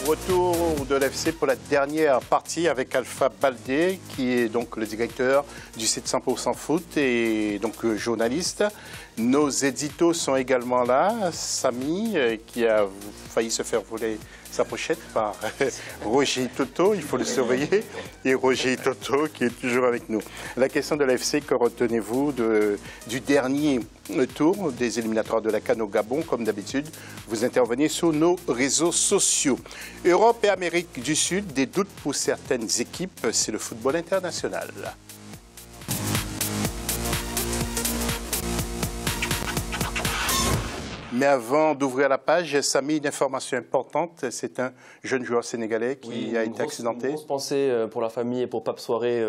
Retour de l'FC pour la dernière partie avec Alpha Baldé, qui est donc le directeur du site 100% Foot et donc journaliste. Nos éditos sont également là. Samy, qui a failli se faire voler sa pochette par Roger Toto, il faut le surveiller, et Roger Toto qui est toujours avec nous. La question de l'AFC, que retenez-vous du dernier tour des éliminatoires de la CAN au Gabon? Comme d'habitude, vous intervenez sur nos réseaux sociaux. Europe et Amérique du Sud, des doutes pour certaines équipes, c'est le football international. Mais avant d'ouvrir la page, Samy, une information importante, c'est un jeune joueur sénégalais qui a été accidenté. Une grosse pensée pour la famille et pour Pape Soiré,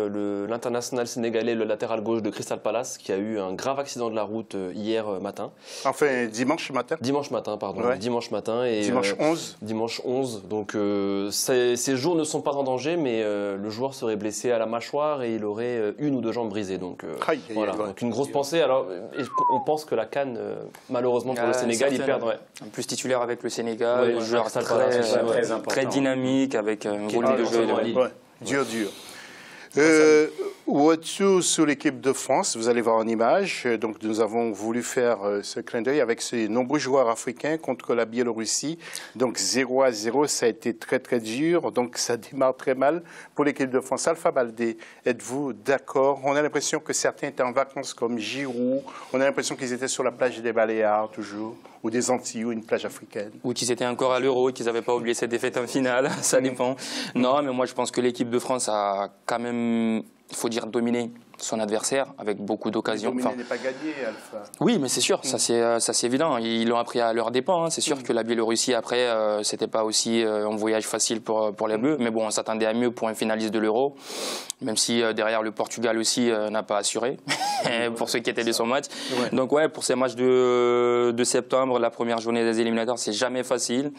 l'international sénégalais, le latéral gauche de Crystal Palace, qui a eu un grave accident de la route hier matin. Enfin, dimanche matin. Dimanche matin, pardon. Ouais. Dimanche matin. Et, dimanche 11. Dimanche 11. Donc, ces jours ne sont pas en danger, mais le joueur serait blessé à la mâchoire et il aurait une ou deux jambes brisées. Donc, voilà. Donc, une grosse pensée. Alors, on pense que la CAN, malheureusement pour le Sénégal, ils perdent. Ouais. En plus titulaire avec le Sénégal, ouais, joueur très dynamique, avec un volume de jeu. Dur. Retour sur l'équipe de France, vous allez voir en image. Donc, nous avons voulu faire ce clin d'œil avec ces nombreux joueurs africains contre la Biélorussie. Donc, 0-0, ça a été très dur. Donc, ça démarre très mal pour l'équipe de France. Alpha Baldé, êtes-vous d'accord? On a l'impression que certains étaient en vacances comme Giroud. On a l'impression qu'ils étaient sur la plage des Baléares, toujours, ou des Antilles, ou une plage africaine. Ou qu'ils étaient encore à l'Euro et qu'ils n'avaient pas oublié cette défaite en finale. Ça dépend. Non, mais moi, je pense que l'équipe de France a quand même, il faut dire, dominé son adversaire avec beaucoup d'occasions. Dominer n'est pas gagné, Alpha. Oui, mais c'est sûr, ça c'est évident. Ils l'ont appris à leurs dépens. Hein. C'est sûr que la Biélorussie, après, c'était pas aussi un voyage facile pour les Bleus. Mais bon, on s'attendait à mieux pour un finaliste de l'Euro. Même si derrière le Portugal aussi n'a pas assuré, pour ceux qui étaient de son match. Ouais. Donc ouais, pour ces matchs de septembre, la première journée des éliminatoires, c'est jamais facile.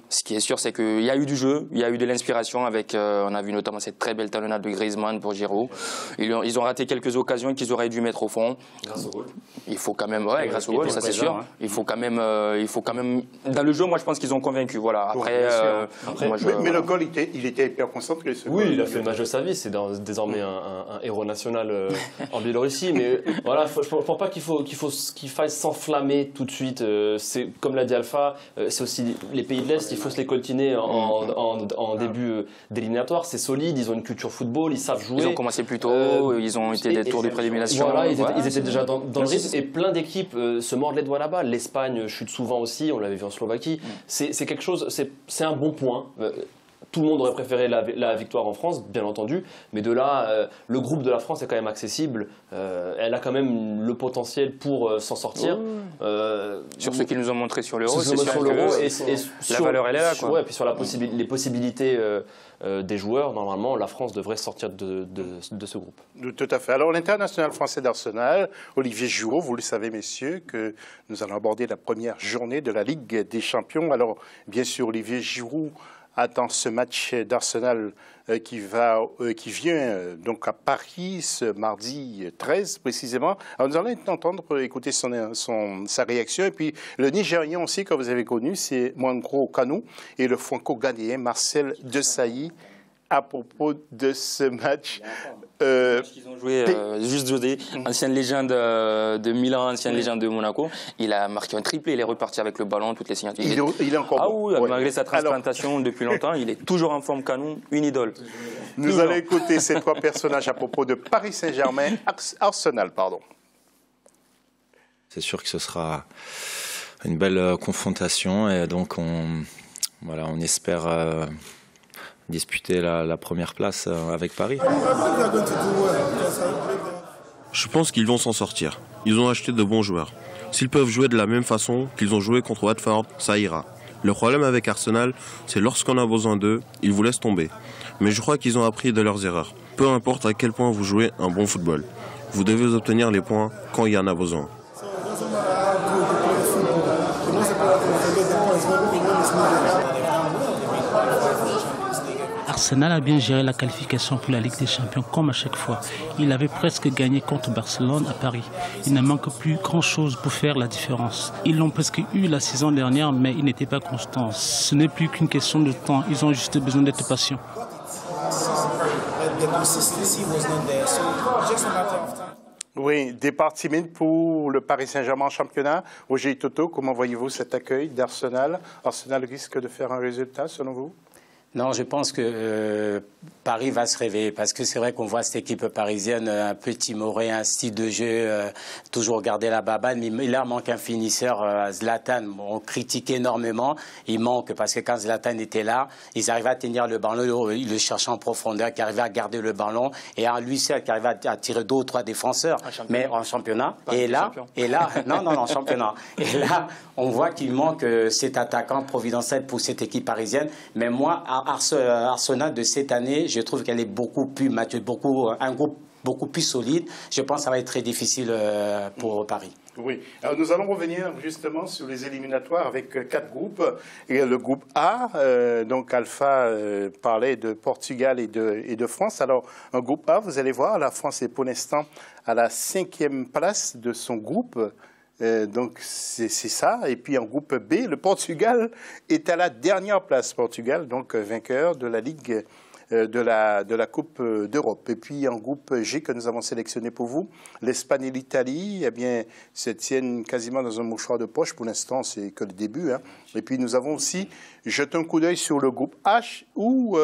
Ce qui est sûr, c'est qu'il y a eu du jeu, il y a eu de l'inspiration avec, on a vu notamment cette très belle talonnade de Griezmann pour Giroud. Ils ont raté quelques occasions qu'ils auraient dû mettre au fond. Grâce au goal. Il faut quand même, ouais, grâce au goal, ça c'est sûr. Hein. Il faut quand même, dans le jeu, moi je pense qu'ils ont convaincu. Voilà. Après, mais le goal, il était hyper concentré. Oui, il a fait le match de sa vie. C'est désormais un héros national en Biélorussie. Mais voilà, je ne pense pas qu'il faille s'enflammer tout de suite. C'est comme l'a dit Alpha, c'est aussi les pays de l'Est. Il faut se les coltiner en début d'éliminatoire. C'est solide. Ils ont une culture football. Ils savent jouer. Ils ont commencé plus tôt. Ils ont été des tours de prélimination. Voilà, ils étaient déjà dans le rythme. Et plein d'équipes se mordent les doigts là-bas. L'Espagne chute souvent aussi. On l'avait vu en Slovaquie. C'est quelque chose. C'est un bon point. Tout le monde aurait préféré la victoire en France, bien entendu, mais de là, le groupe de la France est quand même accessible. Elle a quand même le potentiel pour s'en sortir. Sur ce qu'ils nous ont montré sur l'Euro, c'est sûr que la valeur elle est là. Ouais, puis sur les possibilités des joueurs, normalement, la France devrait sortir de ce groupe. Tout à fait. Alors, l'international français d'Arsenal, Olivier Giroud, vous le savez, messieurs, que nous allons aborder la première journée de la Ligue des Champions. Alors, bien sûr, Olivier Giroud attend ce match d'Arsenal qui vient donc à Paris ce mardi 13 précisément. Alors nous allons écouter sa réaction. Et puis le Nigérian aussi que vous avez connu, c'est Mwankwo Kanu et le Franco-Ghanéen Marcel Desailly à propos de ce match. Ils ont joué juste José, ancienne légende de Milan, ancienne légende de Monaco. Il a marqué un triplé, il est reparti avec le ballon, toutes les signatures. Il est encore bon. Ah oui, malgré sa transplantation depuis longtemps, il est toujours en forme canon, une idole. Nous allons écouter ces trois personnages à propos de Paris Saint-Germain, Arsenal, pardon. C'est sûr que ce sera une belle confrontation et donc on espère disputer la première place avec Paris. Je pense qu'ils vont s'en sortir. Ils ont acheté de bons joueurs. S'ils peuvent jouer de la même façon qu'ils ont joué contre Watford, ça ira. Le problème avec Arsenal, c'est lorsqu'on a besoin d'eux, ils vous laissent tomber. Mais je crois qu'ils ont appris de leurs erreurs. Peu importe à quel point vous jouez un bon football, vous devez obtenir les points quand il y en a besoin. Arsenal a bien géré la qualification pour la Ligue des Champions comme à chaque fois. Il avait presque gagné contre Barcelone à Paris. Il ne manque plus grand-chose pour faire la différence. Ils l'ont presque eu la saison dernière, mais ils n'étaient pas constants. Ce n'est plus qu'une question de temps. Ils ont juste besoin d'être patients. Oui, départ timide pour le Paris Saint-Germain en championnat. Roger Toto, comment voyez-vous cet accueil d'Arsenal? Arsenal risque de faire un résultat, selon vous? Non, je pense que Paris va se réveiller parce que c'est vrai qu'on voit cette équipe parisienne un peu timorée, un style de jeu, toujours garder la baballe, mais il leur manque un finisseur, Zlatan. On critique énormément, il manque parce que quand Zlatan était là, ils arrivaient à tenir le ballon, ils le cherchaient en profondeur, qui arrivait à garder le ballon et à lui seul qui arrivait à tirer 2 ou 3 défenseurs, mais en championnat. Et là, non, en championnat. Et là, on voit qu'il manque cet attaquant providentiel pour cette équipe parisienne. Mais moi, Arsenal de cette année, je trouve qu'elle est beaucoup plus mature, un groupe beaucoup plus solide. Je pense que ça va être très difficile pour Paris. Oui. Alors nous allons revenir justement sur les éliminatoires avec 4 groupes. Et le groupe A, donc Alpha parlait de Portugal et de France. Alors, un groupe A, vous allez voir, la France est pour l'instant à la 5e place de son groupe. Donc c'est ça. Et puis en groupe B, le Portugal est à la dernière place. Portugal, donc vainqueur de la Ligue de la Coupe d'Europe. Et puis en groupe G que nous avons sélectionné pour vous, l'Espagne et l'Italie, eh bien, se tiennent quasiment dans un mouchoir de poche. Pour l'instant, c'est que le début. Hein. Et puis nous avons aussi jeté un coup d'œil sur le groupe H où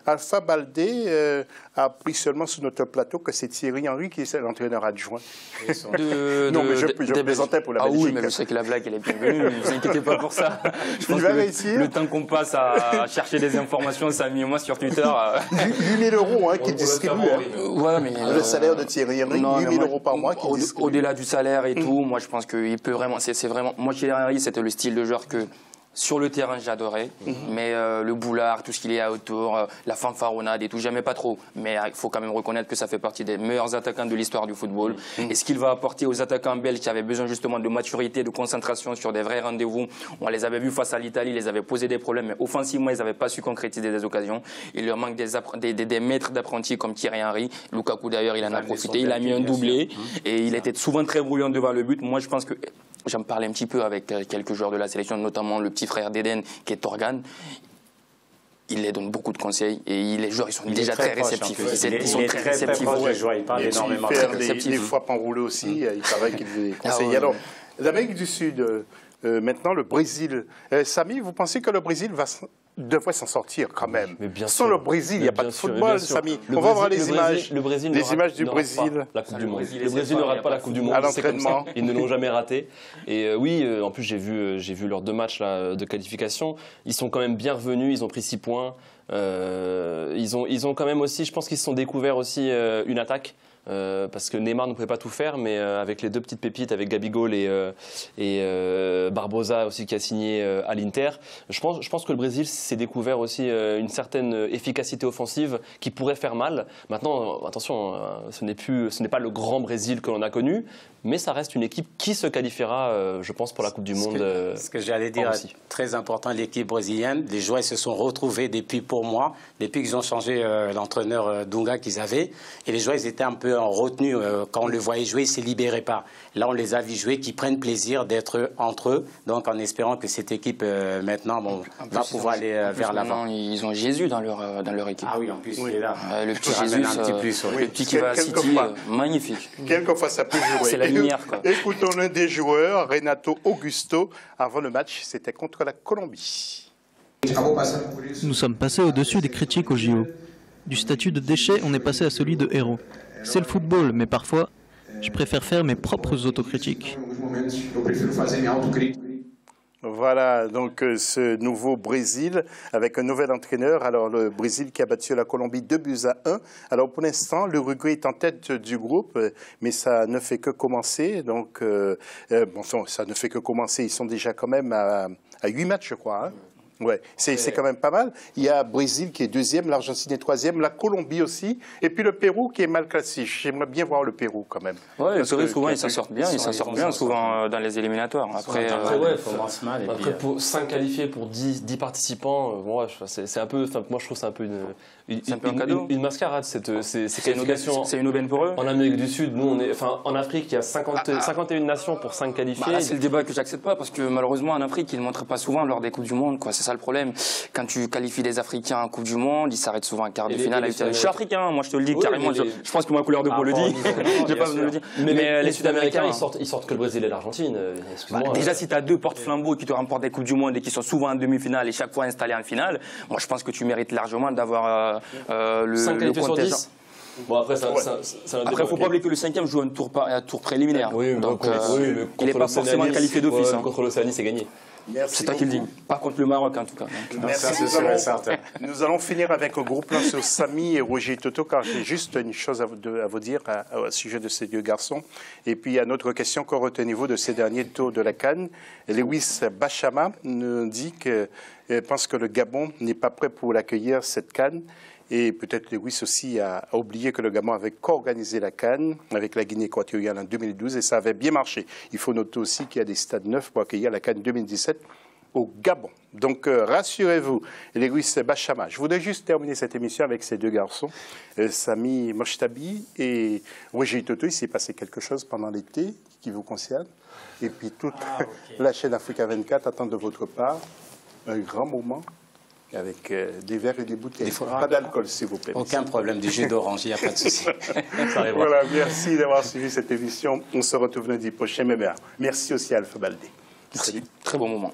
Alpha Baldé a pris seulement sur notre plateau que c'est Thierry Henry qui est l'entraîneur adjoint. Non, mais je plaisantais pour la Belgique. Ah oui, mais je sais que la blague, elle est bienvenue. Ne vous inquiétez pas pour ça. Je pense que le temps qu'on passe à chercher des informations, Samy et moi, sur Twitter... 8 000 euros hein, qui distribuent. Ouais, mais le salaire de Thierry Henry, 8 000 euros par mois qui distribue. Au-delà du salaire et tout, moi je pense qu'il peut vraiment... C'est vraiment... Moi, Thierry Henry, c'était le style de joueur que... Sur le terrain, j'adorais, mais le boulard, tout ce qu'il y a autour, la fanfaronnade et tout, j'aimais pas trop. Mais il faut quand même reconnaître que ça fait partie des meilleurs attaquants de l'histoire du football. Et ce qu'il va apporter aux attaquants belges qui avaient besoin justement de maturité, de concentration sur des vrais rendez-vous, on les avait vus face à l'Italie, ils les avaient posé des problèmes, mais offensivement, ils n'avaient pas su concrétiser des occasions. Il leur manque des maîtres d'apprentis comme Thierry Henry. Lukaku d'ailleurs, il en a profité, il a mis un doublé et il était souvent très brouillant devant le but. Moi, je pense que... J'en parlais un petit peu avec quelques joueurs de la sélection, notamment le petit frère d'Eden, qui est Torgan. Il les donne beaucoup de conseils et les joueurs ils sont déjà très réceptifs. Ils sont très réceptifs. Il parle énormément. Il fait des frappes enroulées aussi, il paraît qu'il les conseille. Alors, l'Amérique du Sud, maintenant le Brésil. Samy, vous pensez que le Brésil devrait s'en sortir quand même? Sans le Brésil, il n'y a pas de football, Samy. On va voir les images. Les images du Brésil. La Coupe du Monde. Le Brésil ne rate pas la Coupe du Monde. C'est comme ça. Ils ne l'ont jamais raté. Et oui, en plus j'ai vu leurs 2 matchs là, de qualification. Ils sont quand même bien revenus. Ils ont pris 6 points. Ils ont quand même aussi, je pense qu'ils se sont découverts aussi une attaque. Parce que Neymar ne pouvait pas tout faire, mais avec les 2 petites pépites, avec Gabigol et Barbosa aussi qui a signé à l'Inter, je pense que le Brésil s'est découvert aussi une certaine efficacité offensive qui pourrait faire mal. Maintenant, attention, ce n'est pas le grand Brésil que l'on a connu, mais ça reste une équipe qui se qualifiera, je pense, pour la Coupe du Monde. Ce que j'allais dire, très important, l'équipe brésilienne, les joueurs se sont retrouvés depuis qu'ils ont changé l'entraîneur Dunga qu'ils avaient, et les joueurs ils étaient un peu en retenue. Quand on le voyait jouer, ils ne se libéraient pas. Là, on les a vus jouer, qui prennent plaisir d'être entre eux, donc en espérant que cette équipe, maintenant, va pouvoir aller vers l'avant. Ils ont Jésus dans leur équipe. Ah oui, en plus, il est là. Le petit Jésus, le petit qui va à City, magnifique. Quelquefois, ça peut jouer. C'est la lumière, quoi. Écoutons l'un des joueurs, Renato Augusto. Avant le match, c'était contre la Colombie. Nous sommes passés au-dessus des critiques au JO. Du statut de déchet, on est passé à celui de héros. C'est le football, mais parfois, je préfère faire mes propres autocritiques. Voilà, donc ce nouveau Brésil avec un nouvel entraîneur. Alors le Brésil qui a battu la Colombie 2-1. Alors pour l'instant, l'Uruguay est en tête du groupe, mais ça ne fait que commencer. Donc ça ne fait que commencer. Ils sont déjà quand même à 8 matchs, je crois. Hein. Ouais, c'est quand même pas mal. Il y a le Brésil qui est deuxième, l'Argentine est troisième, la Colombie aussi, et puis le Pérou qui est mal classé. J'aimerais bien voir le Pérou quand même. Oui, le Pérou, souvent, ils s'en sortent bien. Ils s'en sortent bien souvent dans les éliminatoires. Après, pour 5 qualifiés pour 10 participants, bon, c'est un peu, moi je trouve c'est un peu une mascarade cette qualification. C'est une aubaine pour eux. En Amérique du Sud, nous en Afrique, il y a 51 nations pour 5 qualifiés. C'est le débat que j'accepte pas parce que malheureusement en Afrique, ils ne montrent pas souvent lors des Coupes du Monde. C'est ça le problème. Quand tu qualifies les Africains en Coupe du Monde, ils s'arrêtent souvent en quart de finale. Je suis africain, moi je te le dis carrément. Je pense que ma couleur de peau le dit. Je vais pas vous le dire. Mais les Sud-Américains, ils sortent que le Brésil et l'Argentine. Déjà, si tu as deux porte-flambeaux qui te remportent des Coupes du Monde et qui sont souvent en demi-finale et chaque fois installés en finale, moi je pense que tu mérites largement d'avoir le contingent. Bon, après, il faut pas oublier que le 5e joue un tour préliminaire. Oui, donc il n'est pas forcément qualifié d'office. Contre l'Océanie, c'est gagné. C'est toi qui le dis. Pas contre le Maroc, en tout cas. Merci. Nous allons finir avec un gros plan sur Samy et Roger Toto, car j'ai juste une chose à vous dire au sujet de ces deux garçons. Et puis, à notre question, qu'en retenez-vous de ces derniers tours de la CAN? Lewis Bachama nous dit qu'il pense que le Gabon n'est pas prêt pour l'accueillir, cette CAN. Et peut-être Lewis aussi a oublié que le Gabon avait co-organisé la CAN avec la Guinée équatoriale en 2012 et ça avait bien marché. Il faut noter aussi qu'il y a des stades neufs pour accueillir la CAN 2017 au Gabon. Donc rassurez-vous, Lewis Bachama. Je voudrais juste terminer cette émission avec ces deux garçons, Samy Mochtabi et Roger Toto. Il s'est passé quelque chose pendant l'été qui vous concerne. Et puis toute la chaîne Africa 24 attend de votre part un grand moment. Avec des verres et des bouteilles. Pas d'alcool, s'il vous plaît. Aucun problème, du jus d'orange, il n'y a pas de souci. Voilà, merci d'avoir suivi cette émission. On se retrouve lundi prochain, même heure. Merci aussi à Alpha Baldé. Merci. Très bon moment.